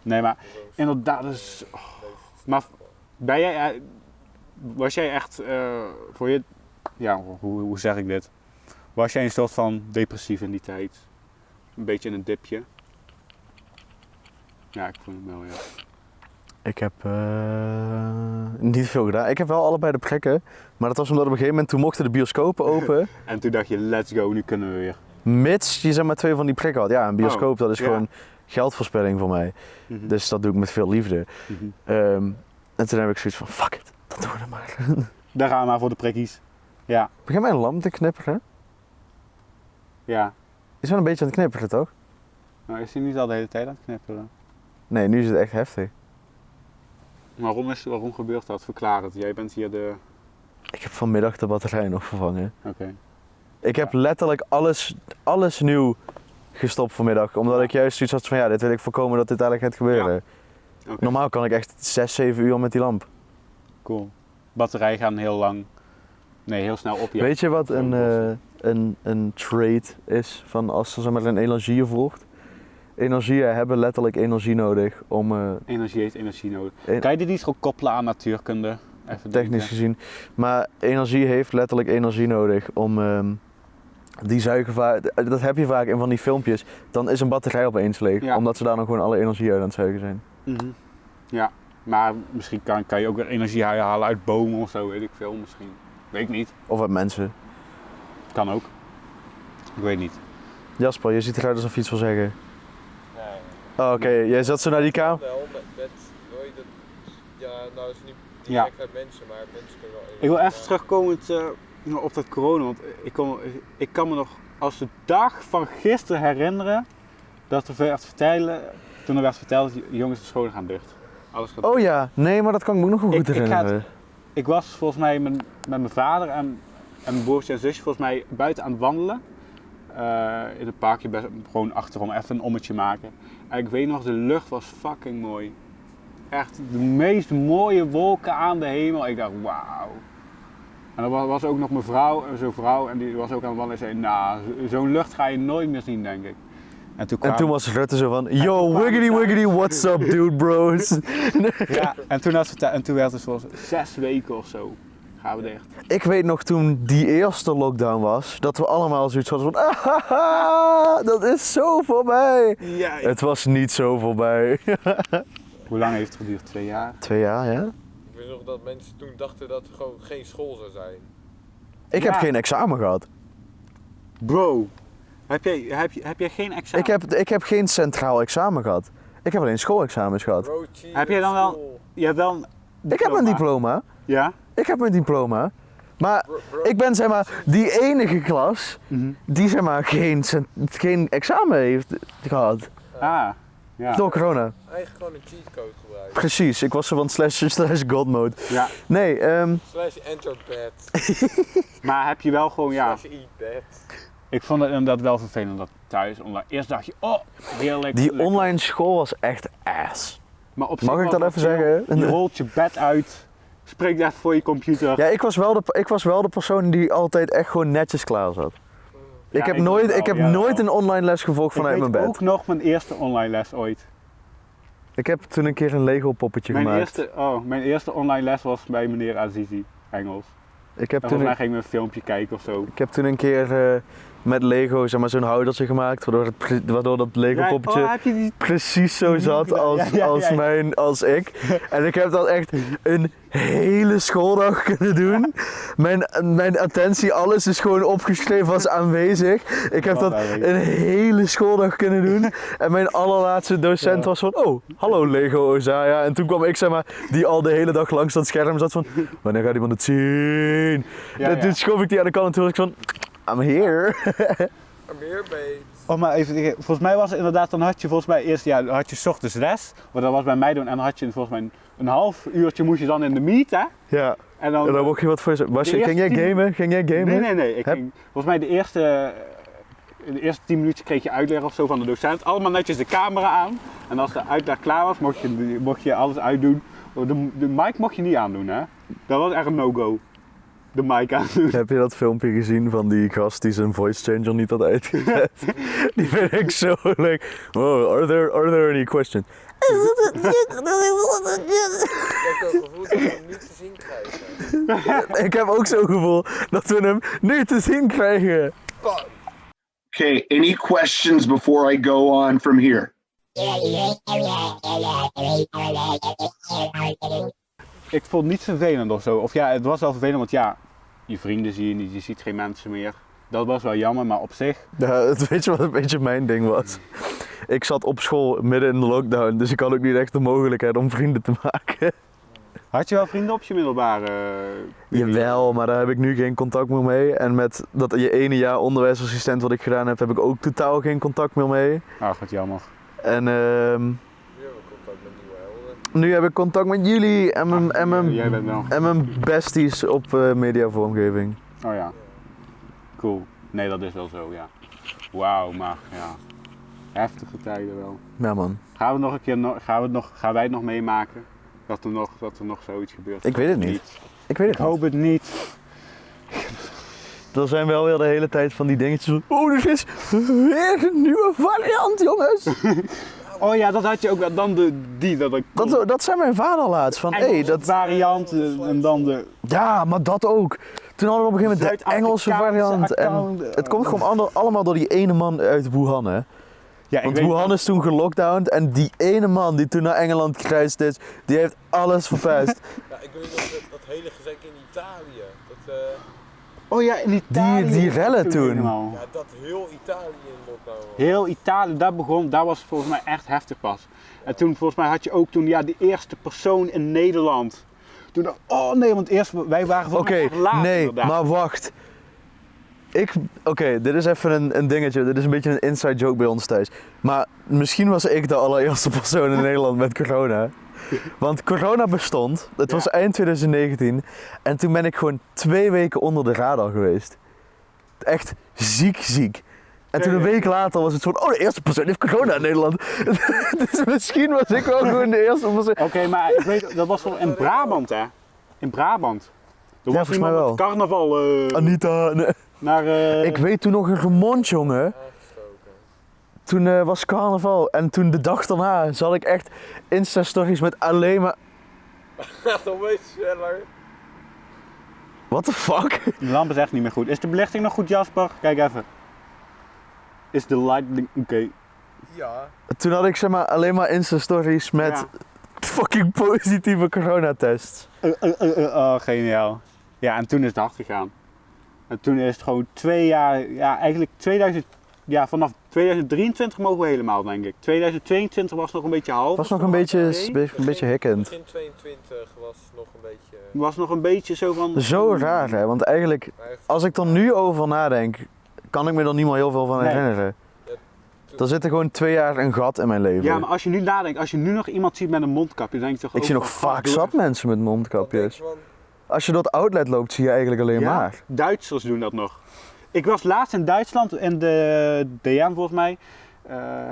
Nee, maar inderdaad, dus. Oh. Maar ben jij, was jij echt voor je, ja, hoe zeg ik dit? Was jij een soort van depressief in die tijd? Een beetje in een dipje? Ja, ik vond het wel, ja. Ik heb niet veel gedaan. Ik heb wel allebei de prikken. Maar dat was omdat op een gegeven moment, toen mochten de bioscopen open. En toen dacht je, let's go, nu kunnen we weer. Mits je zeg maar 2 van die prikken had. Ja, een bioscoop dat is ja. gewoon geldverspilling voor mij. Mhm. Dus dat doe ik met veel liefde. Mhm. En toen heb ik zoiets van, fuck it, dat doen we dan maar. Daar gaan we maar voor de prikkies. Ja, Begin mijn lamp te knipperen? ja. Is wel een beetje aan het knipperen, toch? Nou, is hij niet al de hele tijd aan het knipperen? Nee, nu is het echt heftig. Waarom gebeurt dat? Verklaar het. Jij bent hier de... Ik heb vanmiddag de batterij nog vervangen. Oké. Ik heb letterlijk alles nieuw gestopt vanmiddag. Omdat ik juist zoiets had van, ja, dit wil ik voorkomen dat dit eigenlijk gaat gebeuren. Oké. Normaal kan ik echt 6, 7 uur met die lamp. Cool. Batterijen gaan heel snel op. Ja. Weet je wat een trade is van als er zeg maar, een energie volgt? Energieën hebben letterlijk energie nodig om Energie heeft energie nodig. Kan je dit niet gewoon koppelen aan natuurkunde? Even technisch denken. gezien. Maar energie heeft letterlijk energie nodig om die zuigen vaak. Dat heb je vaak in van die filmpjes. Dan is een batterij opeens leeg. Ja. Omdat ze daar nog gewoon alle energie uit aan het zuigen zijn. Mhm. Ja, maar misschien kan je ook weer energie halen uit bomen of zo, weet ik veel misschien. Weet ik niet. Of uit mensen. Kan ook. Ik weet niet. Jasper, je ziet eruit alsof je iets wil zeggen. Nee. Oh, oké. Jij zat zo naar die kamer. Wel, met hoe heet het? Ja, nou is het niet Ja. direct uit mensen, maar mensen kunnen wel... Ik wil even terugkomen op dat corona, want ik kan me nog als de dag van gisteren herinneren dat er toen er werd verteld, jongens, de scholen gaan dicht. Alles gaat Oh ja, nee, maar dat kan ik me ook nog wel goed Ik ga het- herinneren. Ik was volgens mij met mijn vader en mijn broertje en zusje volgens mij buiten aan het wandelen. In het parkje, gewoon achterom even een ommetje maken. En ik weet nog, de lucht was fucking mooi. Echt de meest mooie wolken aan de hemel. Ik dacht, wauw. En er was ook nog mijn vrouw, zo'n vrouw, en die was ook aan het wandelen en zei, nou, zo'n lucht ga je nooit meer zien, denk ik. En toen was Rutte zo van, yo, wiggity wiggity, what's up dude bros? Ja, en toen werd het zoals 6 weken of zo. Gaan we dicht. Ik weet nog toen die eerste lockdown was, dat we allemaal zoiets hadden van, ah, dat is zo voorbij. Ja. Het was niet zo voorbij. Hoe lang heeft het geduurd? 2 jaar? 2 jaar, ja? Ik weet nog dat mensen toen dachten dat er gewoon geen school zou zijn. Ik heb Ja. geen examen gehad. Bro, heb jij geen examen? Ik heb geen centraal examen gehad. Ik heb alleen schoolexamens gehad. Roodje, Heb jij dan wel- school. Je hebt wel een Ik heb een diploma. Ja? Ik heb een diploma. Maar ik ben zeg maar die enige klas die zeg maar geen examen heeft gehad. Ah, ja. Door corona. Eigenlijk gewoon een cheatcode gebruiken. Precies, ik was zo van slash god mode. Ja. Nee, Slash enter bed. Maar heb je wel gewoon, ja. Slash eat bed. Ik vond het inderdaad wel vervelend dat thuis online. Eerst dacht je, oh, heerlijk. die lekker. online school was echt ass. Maar op zich Mag ik was dat het even chill. zeggen? Je rolt je bed uit, spreekt echt voor je computer. Ja, ik was wel de persoon die altijd echt gewoon netjes klaar zat. Ja, ik heb ik nooit, wel, ik heb ja, nooit wel. een online les gevolgd vanuit ik mijn weet bed. ook nog mijn eerste online les ooit. Ik heb toen een keer een Lego poppetje gemaakt. Mijn eerste online les was bij meneer Azizi, Engels. Ik heb En toen volgens mij gingen we een filmpje kijken of zo. Ik heb toen een keer met Lego zeg maar, zo'n houdertje gemaakt, waardoor dat Lego poppetje Oh, heb je die... precies zo zat als ik. En ik heb dat echt een hele schooldag kunnen doen. Mijn attentie, alles is gewoon opgeschreven als aanwezig. Ik heb dat een hele schooldag kunnen doen. En mijn allerlaatste docent was van, oh, hallo Lego Ozaya. En toen kwam ik zeg maar, die al de hele dag langs dat scherm zat van, wanneer gaat iemand het zien? Toen schoof ik die aan de kant en toen was ik van, I'm here. Meer beet. Oh, maar even, volgens mij was het inderdaad, dan had je volgens mij eerst, ja, had je 's ochtends les, want dat was bij mij doen, en dan had je volgens mij een half uurtje moest je dan in de meet, hè? Ja, En dan, en dan mocht je wat voor jezelf. Ging jij gamen? Nee. Volgens mij de eerste 10 minuten kreeg je uitleg of zo van de docent, allemaal netjes de camera aan, en als de uitleg klaar was, mocht je alles uitdoen. De mic mocht je niet aandoen, hè? Dat was echt een no-go. De mic aandoen. Heb je dat filmpje gezien van die gast die zijn voice changer niet had uitgezet? Die vind ik zo like, oh, are there any questions? Ik heb het gevoel dat we hem niet te zien krijgen. Ik heb ook zo'n gevoel dat we hem nu te zien krijgen. Okay, any questions before I go on from here? Ik vond het niet vervelend of zo. Of ja, het was wel vervelend, want ja, je vrienden zie je niet, je ziet geen mensen meer. Dat was wel jammer, maar op zich. Ja, weet je wat een beetje mijn ding was? ik zat op school midden in de lockdown, dus ik had ook niet echt de mogelijkheid om vrienden te maken. Had je wel vrienden op je middelbare? Jawel, maar daar heb ik nu geen contact meer mee. En met dat je ene jaar onderwijsassistent wat ik gedaan heb, heb ik ook totaal geen contact meer mee. Ach, wat jammer. En Nu hebben we contact met nieuwe helden. nu heb ik contact met jullie Jij bent wel. en mijn besties op mediavormgeving. Oh ja. Cool. Nee, dat is wel zo, ja. Wauw, maar ja. Heftige tijden wel. Ja man, Gaan we nog een keer, gaan wij het nog meemaken? Dat er nog zoiets gebeurt? ik weet het niet. Ik weet Ik het niet. hoop het niet. Er zijn wel weer de hele tijd van die dingetjes van, oh, er is weer een nieuwe variant, jongens. Oh ja, dat had je ook wel. Dan Dat zei mijn vader laatst, van hé, dat... variant en dan de... Ja, maar dat ook. Toen hadden we op een gegeven moment de Engelse variant. En het komt gewoon allemaal door die ene man uit Wuhan, hè. Ja, Want Wuhan is toen gelockdowned en die ene man die toen naar Engeland gereisd is, die heeft alles verpest. Ja, ik weet nog dat hele gezeik in Italië. Dat, Oh ja, in Italië. Die rellen toen. helemaal. ja, dat heel Italië in lockdown was. Heel Italië, daar was het volgens mij echt heftig pas. En toen volgens mij had je ook toen de eerste persoon in Nederland. Toen dacht oh nee, want eerst wij waren volgens mij Oké, nog laat, nee, inderdaad. maar wacht. Oké, dit is even een dingetje. Dit is een beetje een inside joke bij ons thuis. Maar misschien was ik de allereerste persoon in Nederland met corona. Want corona bestond. Het was eind 2019. En toen ben ik gewoon 2 weken onder de radar geweest. Echt ziek. En toen een week later was het zo van, oh, de eerste persoon heeft corona in Nederland. Dus misschien was ik wel gewoon de eerste persoon. Oké, maar ik weet, dat was wel in Brabant, hè? In Brabant. Er was volgens mij iemand wel. met carnaval Anita, nee. naar... Ik weet toen nog een Remond, jongen. Aangestoken. Toen was carnaval en toen de dag daarna zat ik echt Insta-stories met alleen maar... Gaat nog een beetje sneller. What the fuck? De lamp is echt niet meer goed. Is de belichting nog goed, Jasper? Kijk even. Is de lighting... Oké. Ja. Toen had ik zeg maar alleen maar Insta-stories met fucking positieve coronatests. Geniaal. Ja, en toen is het hard gegaan. En toen is het gewoon 2 jaar... Ja, eigenlijk 2000... Ja, vanaf 2023 mogen we helemaal, denk ik. 2022 was nog een beetje half. Was nog een beetje hikkend. Begin 22 was nog een beetje... Was nog een beetje zo van... Zo raar hè, want eigenlijk als ik er nu over nadenk, kan ik me er niet meer heel veel van Nee. herinneren. Er zit er gewoon 2 jaar een gat in mijn leven. Ja, maar als je nu nadenkt, als je nu nog iemand ziet met een mondkapje, dan denk je toch Ik zie nog van, vaak doe zat even. mensen met mondkapjes. Van, Als je door het outlet loopt, zie je eigenlijk alleen Ja, maar. Duitsers doen dat nog. Ik was laatst in Duitsland, in de DM volgens mij,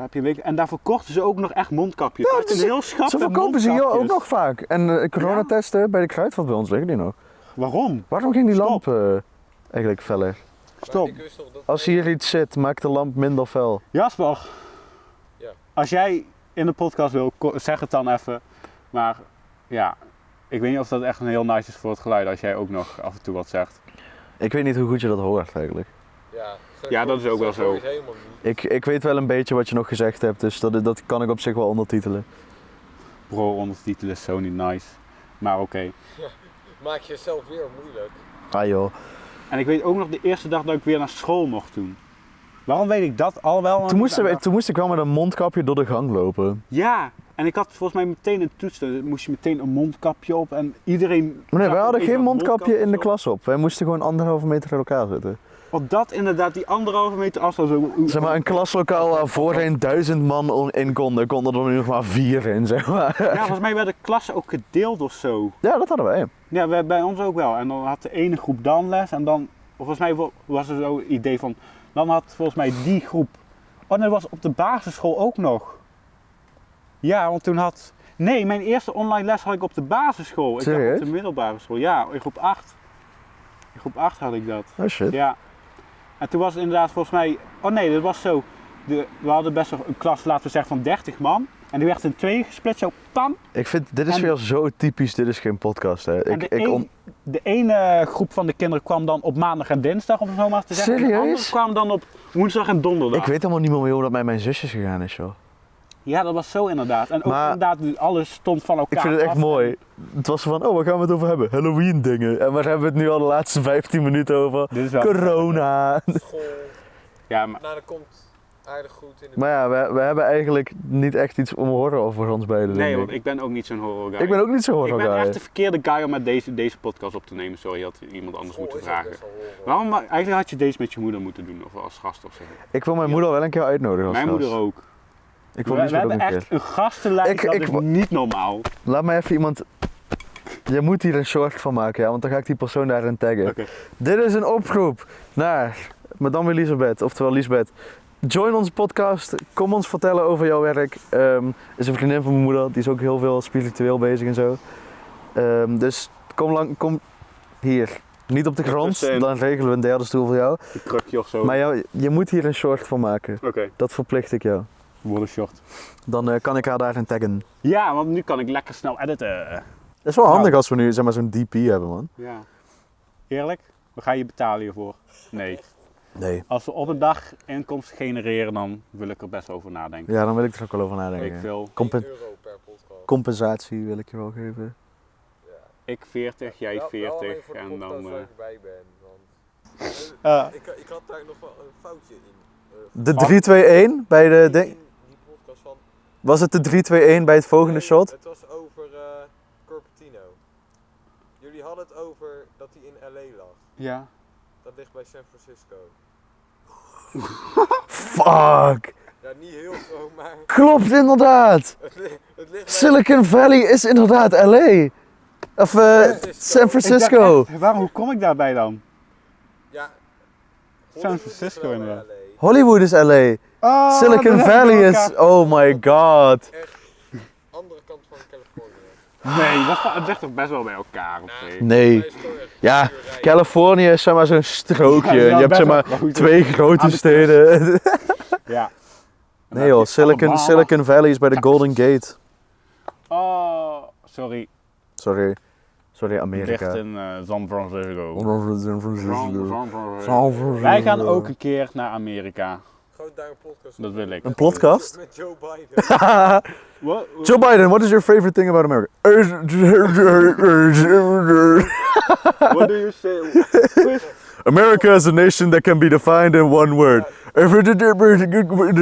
heb je een week, en daar verkochten ze ook nog echt mondkapjes. Ja, Echt een heel schat Ze met verkopen ze hier ook mondkapjes. nog vaak. En coronatesten bij de Kruidvat bij ons liggen die nog. Waarom? Waarom ging die Stop. lamp eigenlijk feller? Stop. ik wist nog dat... Als hier iets zit, maakt de lamp minder fel. Jasper, Ja. als jij in de podcast wil, zeg het dan even. Maar ja, ik weet niet of dat echt een heel nice is voor het geluid als jij ook nog af en toe wat zegt. Ik weet niet hoe goed je dat hoort eigenlijk. Ja, dat is ook wel zo. Helemaal niet. Ik weet wel een beetje wat je nog gezegd hebt, dus dat kan ik op zich wel ondertitelen. Bro, ondertitelen is zo niet nice. Maar oké. Maak je jezelf weer moeilijk. Ah joh. En ik weet ook nog de eerste dag dat ik weer naar school mocht toen. Waarom weet ik dat al wel? Toen moest ik wel met een mondkapje door de gang lopen. Ja, en ik had volgens mij meteen een toets, dan moest je meteen een mondkapje op en iedereen... Maar nee, zag wij hadden opeens geen wat mondkapje in de op. klas op. Wij moesten gewoon 1,5 meter uit elkaar zitten. Want dat inderdaad, die 1,5 meter afstand zo... Zeg maar, een klaslokaal waar voorheen 1000 man in konden er nu nog maar 4 in, zeg maar. Ja, volgens mij werden klassen ook gedeeld of zo. Ja, dat hadden wij. Ja, bij ons ook wel. En dan had de ene groep dan les en dan... Volgens mij was er zo'n idee van... Dan had volgens mij die groep... Oh nee, dat was op de basisschool ook nog. Ja, want toen had... Nee, mijn eerste online les had ik op de basisschool. Ik dacht Serieus? op de middelbare school. Ja, in groep 8. In groep 8 had ik dat. Oh shit. Ja. En toen was het inderdaad volgens mij... Oh nee, dat was zo. We hadden best wel een klas, laten we zeggen, van 30 man. En die werd in 2 gesplit, zo pam. Ik vind, dit is En- weer zo typisch, dit is geen podcast hè. En de ene groep van de kinderen kwam dan op maandag en dinsdag, om het zo maar te zeggen. En de Serieus? andere kwam dan op woensdag en donderdag. Ik weet helemaal niet meer hoe dat met mijn zusjes gegaan is, joh. Ja, dat was zo inderdaad. En ook Maar- inderdaad, alles stond van elkaar Ik vind het echt af. mooi. Het was zo van, waar gaan we het over hebben? Halloween dingen. En waar hebben we het nu al de laatste 15 minuten over? Dit is wel... Corona. School. Ja, maar Nou, dan komt aardig goed in de... Maar ja, we hebben eigenlijk niet echt iets om horror over ons beiden. Nee, denk want ik ben ook niet zo'n horror guy. ik ben ook niet zo Ik horror ben guy. echt de verkeerde guy om met deze podcast op te nemen. Sorry, had iemand anders moeten vragen. Waarom? Eigenlijk had je deze met je moeder moeten doen, of als gast of zo. Ik wil mijn moeder wel een keer uitnodigen als Mijn gast. moeder ook. Ik wil We Liesbeth ook hebben een echt keer. een gastenlijst, dat is niet normaal. Laat me even iemand... Je moet hier een short van maken, ja, want dan ga ik die persoon daarin taggen. Oké. Dit is een oproep naar Madame Elisabeth, oftewel Liesbeth. Join onze podcast, kom ons vertellen over jouw werk. Is een vriendin van mijn moeder, die is ook heel veel spiritueel bezig en zo. Dus kom hier. Niet op de grond, tussenin. dan regelen we een derde stoel voor jou. Een krukje of zo. Maar je moet hier een short van maken. Oké, Dat verplicht ik jou. wordt een short. Dan kan ik haar daarin taggen. Ja, want nu kan ik lekker snel editen. Het is wel handig Nou. als we nu zeg maar, zo'n DP hebben, man. Ja. Eerlijk? We gaan je betalen hiervoor? Nee. Nee. Als we op een dag inkomsten genereren, dan wil ik er best over nadenken. Ja, dan wil ik er ook wel over Ik nadenken. veel. Compen- 1 euro per podcast. compensatie wil ik je wel geven. Ik 40, jij Wel 40 alleen voor de en podcast dan... waar ik bij ben. Want, ik had daar nog wel een foutje in. De 3-2-1 bij de in ding. die podcast van... Was het de 3-2-1 bij het volgende Nee, shot? Het was over Cupertino. Jullie hadden het over dat hij in LA lag. Ja. Dat ligt bij San Francisco. Fuck! Ja, niet heel groot, maar Klopt inderdaad! het ligt bij... Silicon Valley is inderdaad LA. Of San Francisco. Hoe kom ik daarbij dan? Ja, San Francisco inderdaad. Hollywood is LA. Oh, Silicon Valley is... Oh my god. Andere kant van Californië. Nee, het ligt toch best wel bij elkaar of zo? Nee. Bij Story- Ja, Story rijden. Californië is zeg maar zo'n strookje. Ja, Je hebt best zeg wel- maar maar goed, 2 grote aan de steden. Ja. Nee joh, Silicon Valley is bij de Golden Gate. Oh, sorry. Sorry Ligt Amerika. in San Francisco. San Francisco. Francisco. Wij gaan ook een keer naar Amerika. Gewoon daar een podcast. Dat wil ik. Een podcast? Met Joe Biden. Joe Biden, what is your favorite thing about America? What do you say? America is a nation that can be defined in one word.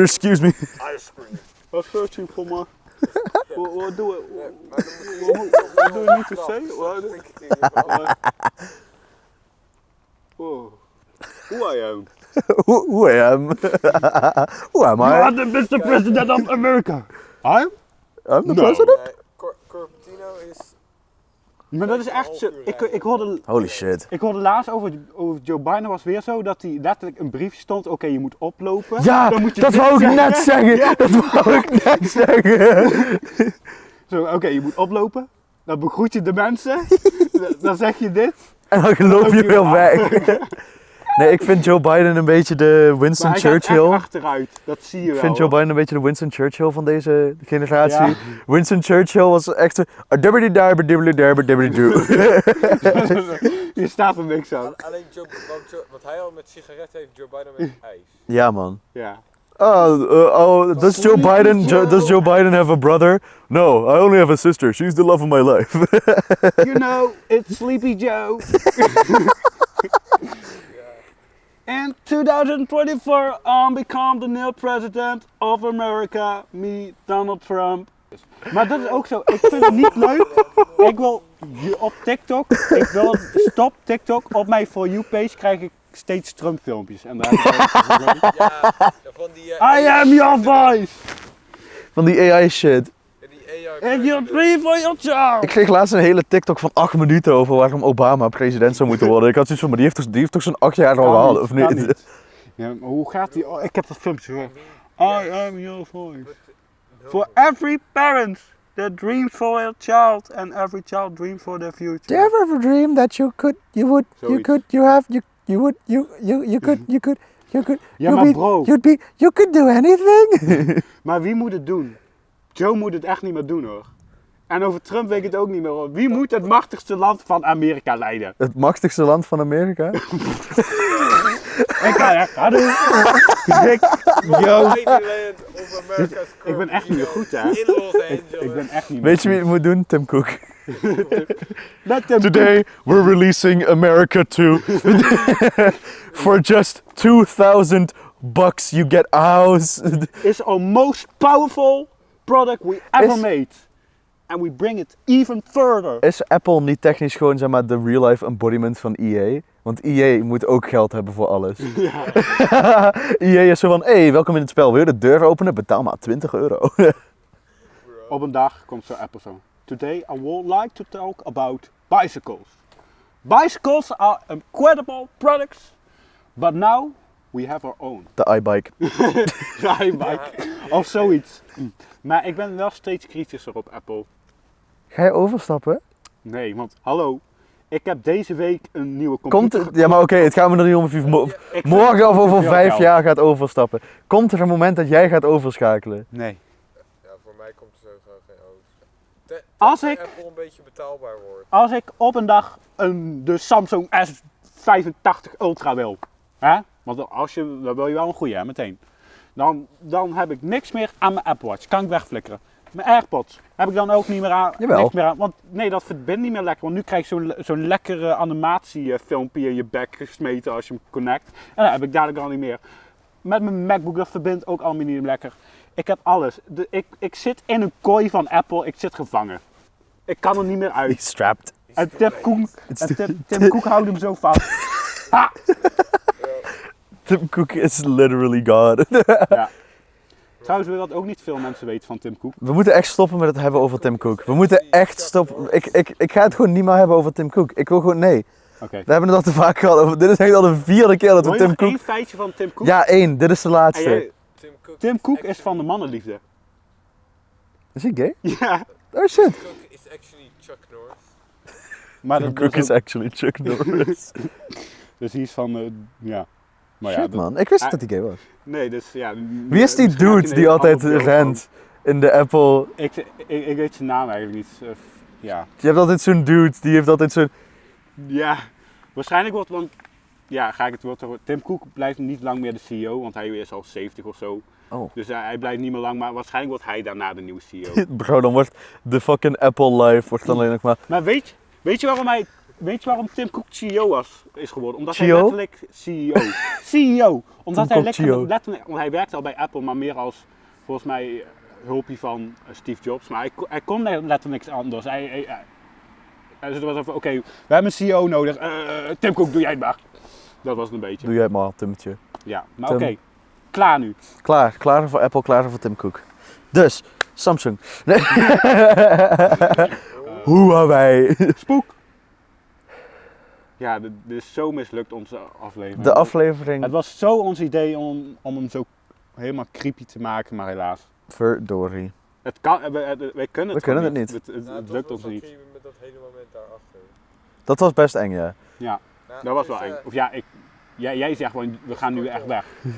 Excuse me. Ice cream. I'm searching for my... What do you need to say? Who I am? Who I am? Who am I? the Mr. President of America. I'm? I'm the No. president? Cupertino is... Maar dat is echt zo... Holy shit. Ik hoorde laatst over Joe Biden was weer zo dat hij letterlijk een briefje stond. Oké, je moet oplopen. Ja, Dan moet je dat dit wou ik zeggen. net zeggen. Ja. Dat wou ik net zeggen. Zo, oké, je moet oplopen. Dan begroet je de mensen. Dan zeg je dit. En dan loop je weer weg. Nee, ik vind Joe Biden een beetje de Winston Maar hij gaat echt Churchill. achteruit. Dat zie je wel. Ik vind Joe hoor. Biden een beetje de Winston Churchill van deze generatie. Ja. Winston Churchill was echt zo... Je staat er niks aan. Alleen wat hij al met sigaretten heeft, Joe Biden met ijs. Ja man. Ja. Does Joe Biden have a brother? No, I only have a sister. She's the love of my life. You know, it's Sleepy Joe. In 2024, I'll become the new president of America. Me, Donald Trump. Maar dat is ook zo. Ik vind het niet leuk. Ik wil je op TikTok. Ik wil stop TikTok. Op mijn For You page krijg ik steeds Trump filmpjes. En daar heb ik ook- Ja, van die... I am your voice. Van die AI shit. Die AI... If you dream for your child. Ik kreeg laatst een hele TikTok van 8 minuten over waarom Obama president zou moeten worden. Ik had zoiets van, maar die heeft toch zo'n 8 jaar al gehaald, of Kan niet? Ja, maar hoe gaat die? Oh, ik heb dat filmpje gehoord. I am your voice. For every parent that dreams for their child and every child dreams for their future. Do you ever dream that you could, you would, you Zoiets. could, you have, you would, you could, you could, Ja, you'd maar be- bro. you could do anything? Maar wie moet het doen? Joe moet het echt niet meer doen hoor. En over Trump weet ik het ook niet meer hoor. Wie moet het machtigste land van Amerika leiden? Het machtigste land van Amerika? Ik ga echt. Hallo. Yo. Ik ben echt niet meer goed hè. In Los Angeles. Ik ben echt niet meer Weet je wie het moet doen? Tim Cook. Let them Today we're releasing America 2 for just $2,000 bucks you get a house. Is our most powerful product we ever Is- made. And we bring it even further. Is Apple niet technisch gewoon zeg maar de real life embodiment van EA? Want EA moet ook geld hebben voor alles. EA is zo van, hey, welkom in het spel. Wil je de deur openen? Betaal maar €20. Op een dag komt zo Apple zo. Today I would like to talk about bicycles. Bicycles are incredible products, but now we have our own. De iBike. iBike of zoiets. Maar ik ben wel steeds kritischer op Apple. Ga je overstappen? Nee, want hallo, ik heb deze week een nieuwe Komt computer. er, ja, maar oké, het gaat me er niet om of je Ik- morgen of over Ja, 5 ja. jaar gaat overstappen. Komt er een moment dat jij gaat overschakelen? Nee. Ja, voor mij komt er sowieso geen over. Als ik- Apple een beetje betaalbaar wordt. Als ik op een dag de Samsung S85 Ultra wil, hè? Want dan wil je wel een goede, hè, meteen. Dan heb ik niks meer aan mijn Apple Watch. Kan ik wegflikkeren. Mijn AirPods heb ik dan ook niet meer aan. Jawel. Niks meer aan. Want nee, dat verbindt niet meer lekker. Want nu krijg je zo'n lekkere animatiefilmpje in je bek gesmeten als je hem connect. En dat heb ik dadelijk al niet meer. Met mijn MacBook, dat verbindt ook allemaal niet meer lekker. Ik heb alles. Ik zit in een kooi van Apple. Ik zit gevangen. Ik kan er niet meer uit. Strapped. En Tim Cook houdt hem zo vast. Ha! Tim Cook is literally God. Trouwens wil dat ook niet veel mensen weten van Tim Cook. We moeten echt stoppen met het hebben over Tim Cook. We moeten echt stoppen. Ik ga het gewoon niet meer hebben over Tim Cook. Ik wil gewoon, nee. Oké. We hebben het al te vaak gehad over. Dit is echt al de 4e keer dat we Wil je Tim nog Cook... één feitje van Tim Cook? Ja, 1. Dit is de En laatste. jij- Tim Tim Cook is van de mannenliefde. Is hij gay? Ja. Oh shit. Cook is actually Chuck Norris. Maar Tim dat Cook is ook- actually Chuck Norris. Dus die is van, ja. Maar ja, Shit dat- man, ik wist niet dat hij gay was. Nee, dus ja. Wie is die misschien maak je dude een die hele altijd ander beeld rent in de Apple? van. Ik weet zijn naam eigenlijk niet. Ja. Je hebt altijd zo'n dude, die heeft altijd zo'n... Ja. Waarschijnlijk wordt, want ja, ga ik het woord zeggen. Tim Cook blijft niet lang meer de CEO, want hij is al 70 of zo. Oh. Dus hij blijft niet meer lang, maar waarschijnlijk wordt hij daarna de nieuwe CEO. Bro, dan wordt de fucking Apple life wordt dan alleen nog maar... Maar weet je waarom Tim Cook CEO is geworden? Omdat CEO? hij letterlijk CEO. Omdat Tim hij Cook CEO. letterlijk, want hij werkte al bij Apple, maar meer als volgens mij hulpje van Steve Jobs. Maar hij kon letterlijk niks anders. Hij was even, oké, we hebben een CEO nodig. Tim Cook, doe jij het maar. Dat was het een beetje. Doe jij het maar, Timmetje. Ja, maar Tim. oké. Klaar nu. Klaar voor Apple, klaar voor Tim Cook. Dus, Samsung. Nee. Huawei. Spook. Ja, dit is zo mislukt onze aflevering. De aflevering... Het was zo ons idee om hem zo helemaal creepy te maken, maar helaas. Verdorie. Het kan, wij kunnen het, We kunnen gewoon het niet. Het Nou, het lukt was ons wel niet. creepy met dat hele moment daarachter. Dat was best eng, ja. Ja, Nou, dat was dus, wel eng. Of ja, jij zegt gewoon, we gaan nu echt weg. Neem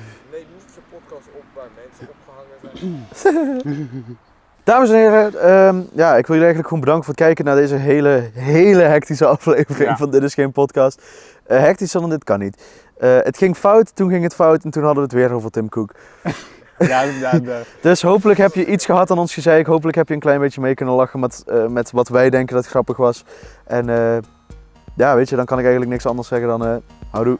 niet je podcast op waar mensen opgehangen zijn. Dames en heren, ja, ik wil jullie eigenlijk gewoon bedanken voor het kijken naar deze hele hectische aflevering Ja. van Dit is Geen Podcast. Hectischer dan dit kan niet. Het ging fout, toen ging het fout en toen hadden we het weer over Tim Cook. Ja, Dus hopelijk heb je iets gehad aan ons gezeik. Hopelijk heb je een klein beetje mee kunnen lachen met wat wij denken dat grappig was. En ja, weet je, dan kan ik eigenlijk niks anders zeggen dan houdoe.